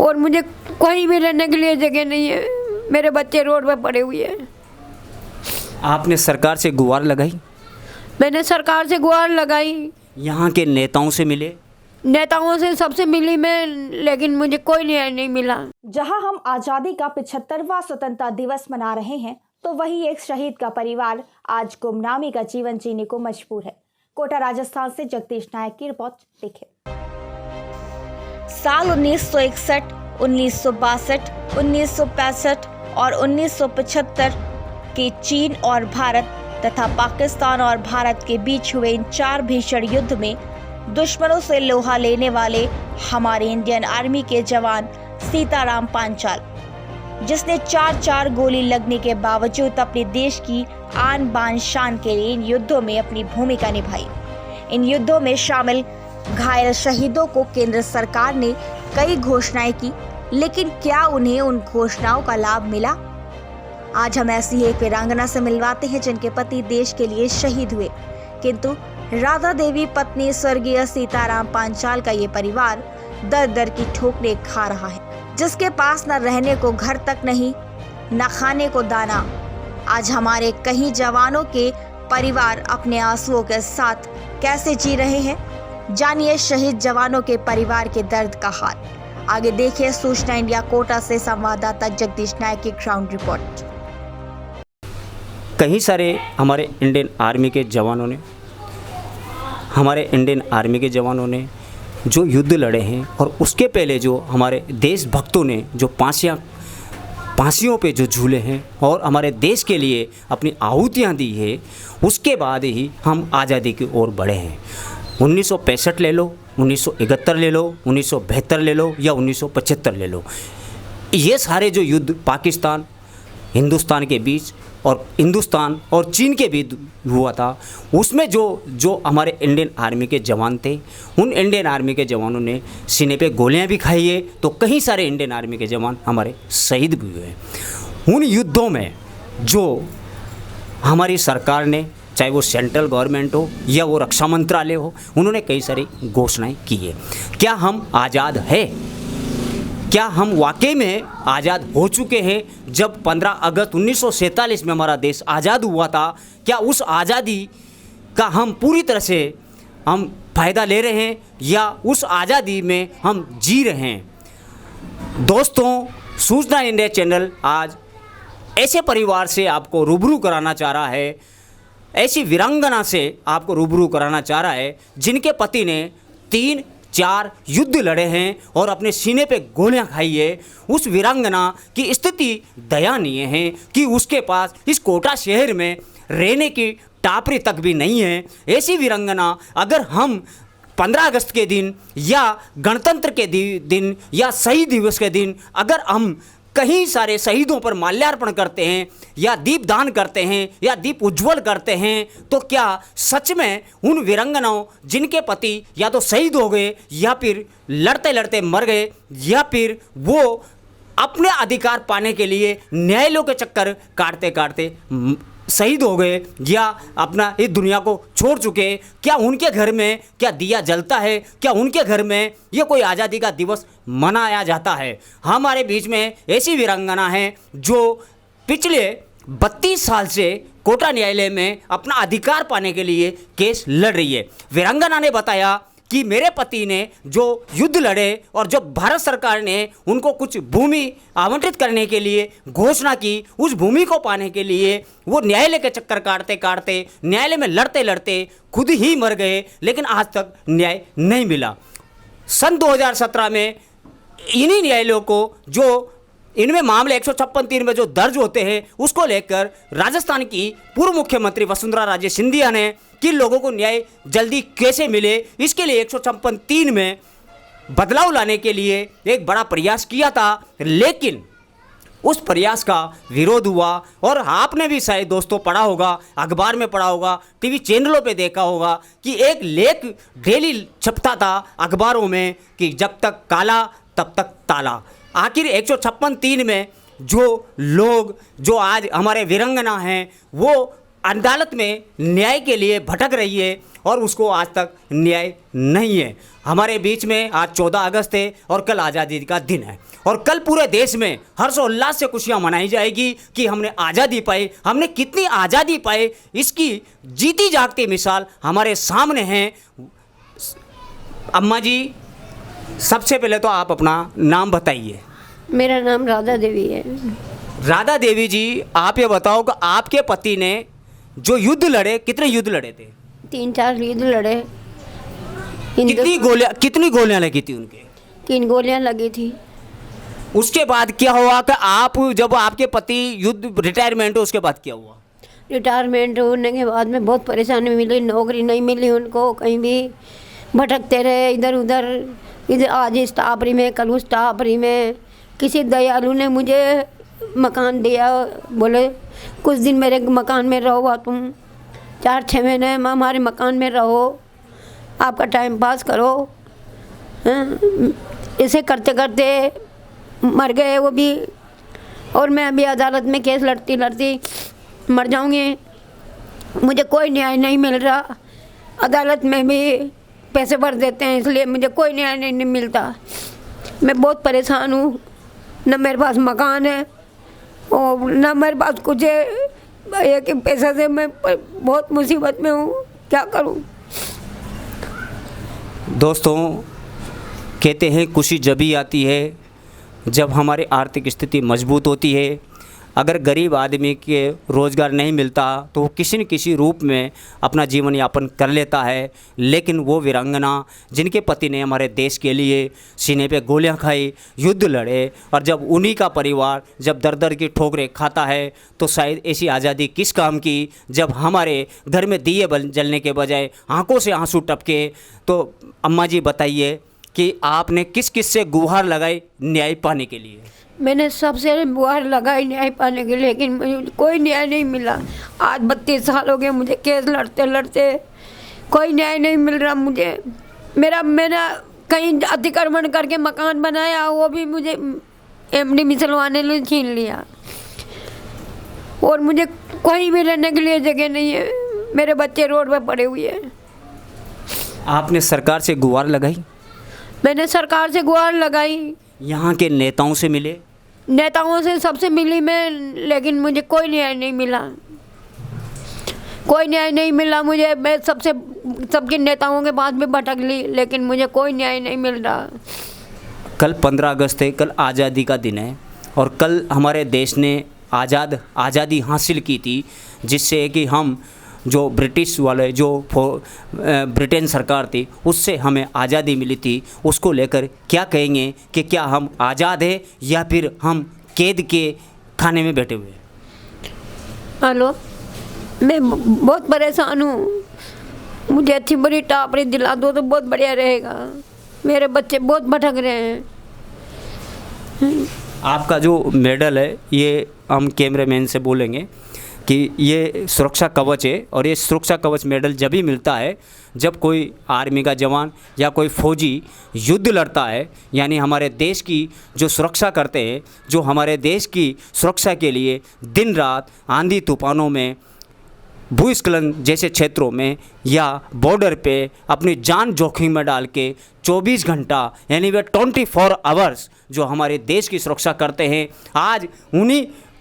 और मुझे कहीं भी रहने के लिए जगह नहीं है। मेरे बच्चे रोड पर पड़े हुए हैं। आपने सरकार से गुहार लगाई? मैंने सरकार से गुहार लगाई, यहाँ के नेताओं से मिले? नेताओं से सबसे मिली मैं, लेकिन मुझे कोई न्याय नहीं मिला। जहां हम आजादी का 75वां स्वतंत्रता दिवस मना रहे हैं, तो वही एक शहीद का परिवार आज गुमनामी का जीवन जीने को मजबूर है। कोटा राजस्थान से जगदीश नायक की रिपोर्ट देखें। साल 1961, 1962, 1965 और 1975 के चीन और भारत तथा पाकिस्तान और भारत के बीच हुए इन 4 भीषण युद्ध में दुश्मनों से लोहा लेने वाले हमारे इंडियन आर्मी के जवान सीताराम पांचाल, जिसने 4 गोली लगने के बावजूद अपने देश की आन बान शान के लिए इन युद्धों में अपनी भूमिका निभाई। इन युद्धों में शामिल घायल शहीदों को केंद्र सरकार ने कई घोषणाएं की, लेकिन क्या उन्हें उन घोषणाओं का लाभ मिला? आज हम ऐसी ही एक वीरांगना से मिलवाते हैं जिनके पति देश के लिए शहीद हुए, किंतु राधा देवी पत्नी स्वर्गीय सीताराम पांचाल का ये परिवार दर दर की ठोकरें खा रहा है, जिसके पास न रहने को घर तक नहीं, न खाने को दाना। आज हमारे कई जवानों के परिवार अपने आंसुओं के साथ कैसे जी रहे हैं, जानिए शहीद जवानों के परिवार के दर्द का हाल। आगे देखिए सूचना इंडिया कोटा से संवाददाता जगदीश नायक की ग्राउंड रिपोर्ट। कई सारे हमारे इंडियन आर्मी के जवानों ने जो युद्ध लड़े हैं, और उसके पहले जो हमारे देशभक्तों ने जो फांसियों पे जो झूले हैं और हमारे देश के लिए अपनी आहुतियाँ दी है, उसके बाद ही हम आज़ादी की ओर बढ़े हैं। 1965 ले लो, 1971 ले लो, 1972 ले लो या 1975 ले लो, ये सारे जो युद्ध पाकिस्तान हिंदुस्तान के बीच और हिंदुस्तान और चीन के बीच हुआ था, उसमें जो हमारे इंडियन आर्मी के जवान थे, उन इंडियन आर्मी के जवानों ने सीने पे गोलियां भी खाई है, तो कई सारे इंडियन आर्मी के जवान हमारे शहीद भी हुए। उन युद्धों में जो हमारी सरकार ने, चाहे वो सेंट्रल गवर्नमेंट हो या वो रक्षा मंत्रालय हो, उन्होंने कई सारी घोषणाएं की है। क्या हम आज़ाद है? क्या हम वाकई में आज़ाद हो चुके हैं? जब 15 अगस्त 1947 में हमारा देश आज़ाद हुआ था, क्या उस आज़ादी का हम पूरी तरह से हम फ़ायदा ले रहे हैं या उस आज़ादी में हम जी रहे हैं? दोस्तों, सूचना इंडिया चैनल आज ऐसे परिवार से आपको रूबरू कराना चाह रहा है, ऐसी वीरांगना से आपको रूबरू कराना चाह रहा है जिनके पति ने 3-4 युद्ध लड़े हैं और अपने सीने पे गोलियां खाई है। उस वीरांगना की स्थिति दयनीय है कि उसके पास इस कोटा शहर में रहने की टापरी तक भी नहीं है। ऐसी वीरांगना अगर हम 15 अगस्त के दिन या गणतंत्र के दिन या शहीद दिवस के दिन अगर हम कई सारे शहीदों पर माल्यार्पण करते हैं या दीप दान करते हैं या दीप उज्जवल करते हैं, तो क्या सच में उन वीरांगनाओं जिनके पति या तो शहीद हो गए या फिर लड़ते लड़ते मर गए या फिर वो अपने अधिकार पाने के लिए न्यायालयों के चक्कर काटते काटते शहीद हो गए या अपना इस दुनिया को छोड़ चुके, क्या उनके घर में क्या दिया जलता है? क्या उनके घर में ये कोई आज़ादी का दिवस मनाया जाता है? हमारे बीच में ऐसी वीरांगना है जो पिछले 32 साल से कोटा न्यायालय में अपना अधिकार पाने के लिए केस लड़ रही है। वीरांगना ने बताया कि मेरे पति ने जो युद्ध लड़े और जब भारत सरकार ने उनको कुछ भूमि आवंटित करने के लिए घोषणा की, उस भूमि को पाने के लिए वो न्यायालय के चक्कर काटते काटते, न्यायालय में लड़ते लड़ते खुद ही मर गए, लेकिन आज तक न्याय नहीं मिला। सन 2017 में इन्हीं न्यायालयों को जो इनमें मामले 156(3) में जो दर्ज होते हैं, उसको लेकर राजस्थान की पूर्व मुख्यमंत्री वसुंधरा राजे सिंधिया ने कि लोगों को न्याय जल्दी कैसे मिले, इसके लिए 156(3) में बदलाव लाने के लिए एक बड़ा प्रयास किया था, लेकिन उस प्रयास का विरोध हुआ। और आपने भी शायद दोस्तों पढ़ा होगा, अखबार में पढ़ा होगा, टीवी चैनलों पे देखा होगा कि एक लेख डेली छपता था अखबारों में कि जब तक काला तब तक ताला। आखिर 156(3) में जो लोग जो आज हमारे वीरांगना हैं वो अदालत में न्याय के लिए भटक रही है और उसको आज तक न्याय नहीं है। हमारे बीच में आज 14 अगस्त है और कल आज़ादी का दिन है और कल पूरे देश में हर्षोल्लास से खुशियाँ मनाई जाएगी कि हमने आज़ादी पाई। हमने कितनी आज़ादी पाई, इसकी जीती जागती मिसाल हमारे सामने है। अम्मा जी, सबसे पहले तो आप अपना नाम बताइए। मेरा नाम राधा देवी है। राधा देवी जी, आप ये बताओ कि आपके पति ने जो युद्ध लड़े, कितने युद्ध लड़े थे? 3-4 युद्ध लड़े। कितनी गोलियां लगी थी उनके? 3 गोलियां लगी थी। उसके बाद क्या हुआ कि आप जब आपके पति युद्ध रिटायरमेंट हो, उसके बाद क्या हुआ? रिटायरमेंट होने के बाद में बहुत परेशानी मिली, नौकरी नहीं मिली उनको, कहीं भी भटकते रहे इधर उधर। इधर आज इस टापरी में, कल उस टापरी में। किसी दयालु ने मुझे मकान दिया, बोले कुछ दिन मेरे मकान में रहो, तुम 4-6 महीने हमारे मकान में रहो, आपका टाइम पास करो। इसे करते करते मर गए वो भी, और मैं अभी अदालत में केस लड़ती लड़ती मर जाऊंगी। मुझे कोई न्याय नहीं मिल रहा। अदालत में भी पैसे भर देते हैं, इसलिए मुझे कोई न्याय नहीं मिलता। मैं बहुत परेशान हूँ। न मेरे पास मकान है और न मेरे पास कुछ है। एक ही पैसे से मैं बहुत मुसीबत में हूँ, क्या करूँ? दोस्तों, कहते हैं खुशी जभी आती है जब हमारी आर्थिक स्थिति मजबूत होती है। अगर गरीब आदमी के रोज़गार नहीं मिलता तो वो किसी न किसी रूप में अपना जीवन यापन कर लेता है, लेकिन वो वीरांगना जिनके पति ने हमारे देश के लिए सीने पे गोलियां खाई, युद्ध लड़े, और जब उन्हीं का परिवार जब दर दर की ठोकरें खाता है तो शायद ऐसी आज़ादी किस काम की जब हमारे घर में दिए जलने के बजाय आंखों से आंसू टपके। तो अम्मा जी बताइए कि आपने किस किस से गुहार लगाई न्याय पाने के लिए? मैंने सबसे गुहार लगाई न्याय पाने के लिए, लेकिन मुझे कोई न्याय नहीं मिला। आज 32 साल हो गए मुझे केस लड़ते लड़ते, कोई न्याय नहीं मिल रहा मुझे। मैंने कहीं अतिक्रमण करके मकान बनाया, वो भी मुझे एमडी मिसल वाले ने छीन लिया, और मुझे कहीं भी रहने के लिए जगह नहीं है। मेरे बच्चे रोड पर पड़े हुए हैं। आपने सरकार से गुहार लगाई? मैंने सरकार से गुहार लगाई, यहाँ के नेताओं से मिले? नेताओं से सबसे मिली मैं, लेकिन मुझे कोई न्याय नहीं मिला। कोई न्याय नहीं मिला मुझे। मैं सबके नेताओं के पास भी भटक ली, लेकिन मुझे कोई न्याय नहीं मिल रहा। कल 15 अगस्त है, कल आज़ादी का दिन है, और कल हमारे देश ने आज़ादी हासिल की थी, जिससे कि हम जो ब्रिटिश वाले जो ब्रिटेन सरकार थी उससे हमें आज़ादी मिली थी, उसको लेकर क्या कहेंगे कि क्या हम आज़ाद हैं या फिर हम कैद के खाने में बैठे हुए? हेलो, मैं बहुत परेशान हूँ। मुझे अच्छी बड़ी टापरी दिला दो तो बहुत बढ़िया रहेगा। मेरे बच्चे बहुत भटक रहे हैं। आपका जो मेडल है, ये हम कैमरामैन से बोलेंगे कि ये सुरक्षा कवच है, और ये सुरक्षा कवच मेडल जब भी मिलता है जब कोई आर्मी का जवान या कोई फौजी युद्ध लड़ता है, यानी हमारे देश की जो सुरक्षा करते हैं, जो हमारे देश की सुरक्षा के लिए दिन रात आंधी तूफानों में, भूस्खलन जैसे क्षेत्रों में या बॉर्डर पे अपनी जान जोखिम में डाल के 24 घंटा यानी वे 24 आवर्स जो हमारे देश की सुरक्षा करते हैं, आज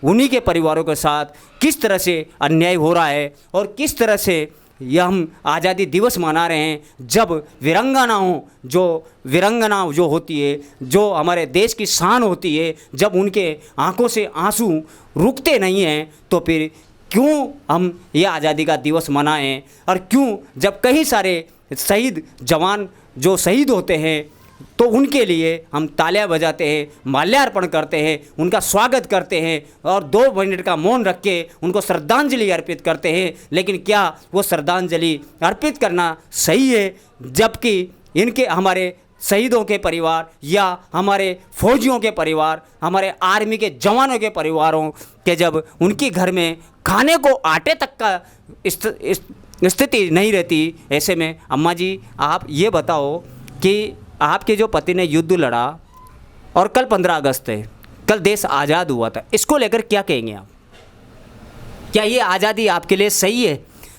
उन्हीं के परिवारों के साथ किस तरह से अन्याय हो रहा है और किस तरह से यह हम आज़ादी दिवस मना रहे हैं, जब वीरांगना जो होती है, जो हमारे देश की शान होती है, जब उनके आंखों से आंसू रुकते नहीं हैं, तो फिर क्यों हम ये आज़ादी का दिवस मनाएं? और क्यों जब कई सारे शहीद जवान जो शहीद होते हैं तो उनके लिए हम तालियां बजाते हैं, माल्यार्पण करते हैं, उनका स्वागत करते हैं और 2 मिनट का मौन रख के उनको श्रद्धांजलि अर्पित करते हैं, लेकिन क्या वो श्रद्धांजलि अर्पित करना सही है? जबकि इनके हमारे शहीदों के परिवार या हमारे फौजियों के परिवार, हमारे आर्मी के जवानों के परिवारों के जब उनके घर में खाने को आटे तक का स्थिति नहीं रहती, ऐसे में अम्मा जी आप ये बताओ कि आपके जो पति ने युद्ध लड़ा और कल 15 अगस्त है, कल देश आज़ाद हुआ था, इसको लेकर क्या कहेंगे आप? क्या ये आज़ादी आपके लिए सही है?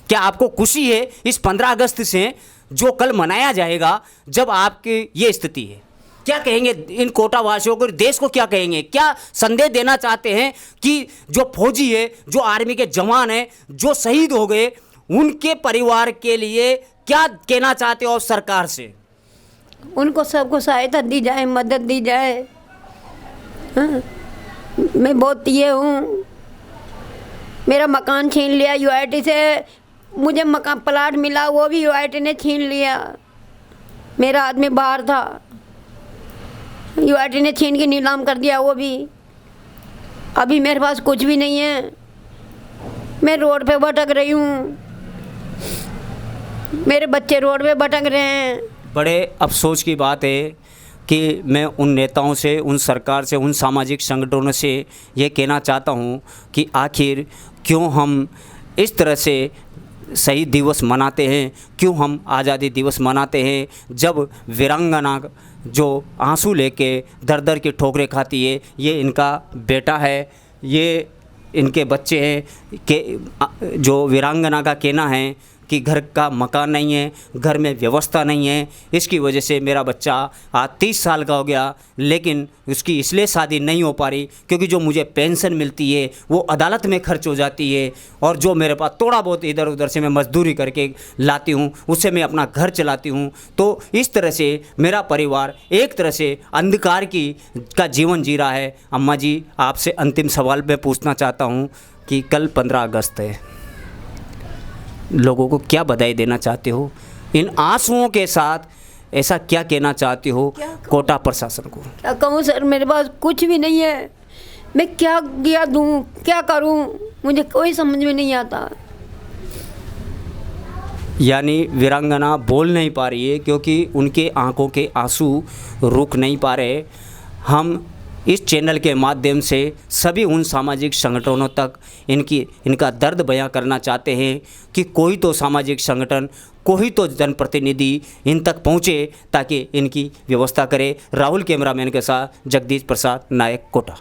क्या आपको खुशी है इस 15 अगस्त से जो कल मनाया जाएगा, जब आपकी ये स्थिति है? क्या कहेंगे इन कोटा वासियों को, देश को क्या कहेंगे? क्या संदेश देना चाहते हैं कि जो फौजी है, जो आर्मी के जवान हैं, जो शहीद हो गए, उनके परिवार के लिए क्या कहना चाहते हो सरकार से? उनको सबको सहायता दी जाए, मदद दी जाए। हाँ, मैं बहुत ये हूँ, मेरा मकान छीन लिया यूआईटी से, मुझे मकान प्लाट मिला वो भी यूआईटी ने छीन लिया। मेरा आदमी बाहर था, यूआईटी ने छीन के नीलाम कर दिया वो भी। अभी मेरे पास कुछ भी नहीं है, मैं रोड पे भटक रही हूँ, मेरे बच्चे रोड पे भटक रहे हैं। बड़े अफसोस की बात है कि मैं उन नेताओं से, उन सरकार से, उन सामाजिक संगठनों से ये कहना चाहता हूँ कि आखिर क्यों हम इस तरह से शहीद दिवस मनाते हैं, क्यों हम आज़ादी दिवस मनाते हैं, जब वीरांगना जो आंसू लेके दर दर की ठोकरें खाती है, ये इनका बेटा है, ये इनके बच्चे हैं, कि जो वीरांगना का कहना है कि घर का मकान नहीं है, घर में व्यवस्था नहीं है, इसकी वजह से मेरा बच्चा आज 30 साल का हो गया, लेकिन उसकी इसलिए शादी नहीं हो पा रही क्योंकि जो मुझे पेंशन मिलती है वो अदालत में खर्च हो जाती है, और जो मेरे पास थोड़ा बहुत इधर उधर से मैं मजदूरी करके लाती हूँ उससे मैं अपना घर चलाती हूँ। तो इस तरह से मेरा परिवार एक तरह से अंधकार का जीवन जी रहा है। अम्मा जी, आपसे अंतिम सवाल मैं पूछना चाहता हूँ कि कल 15 अगस्त है, लोगों को क्या बधाई देना चाहते हो? इन आंसुओं के साथ ऐसा क्या कहना चाहते हो कोटा प्रशासन को? क्या कहूँ सर, मेरे पास कुछ भी नहीं है, मैं क्या किया दूँ, क्या करूँ, मुझे कोई समझ में नहीं आता। यानी वीरांगना बोल नहीं पा रही है क्योंकि उनके आंखों के आंसू रुक नहीं पा रहे। हम इस चैनल के माध्यम से सभी उन सामाजिक संगठनों तक इनका दर्द बयां करना चाहते हैं कि कोई तो सामाजिक संगठन, कोई तो जनप्रतिनिधि इन तक पहुंचे ताकि इनकी व्यवस्था करे। राहुल कैमरामैन के साथ जगदीश प्रसाद नायक, कोटा।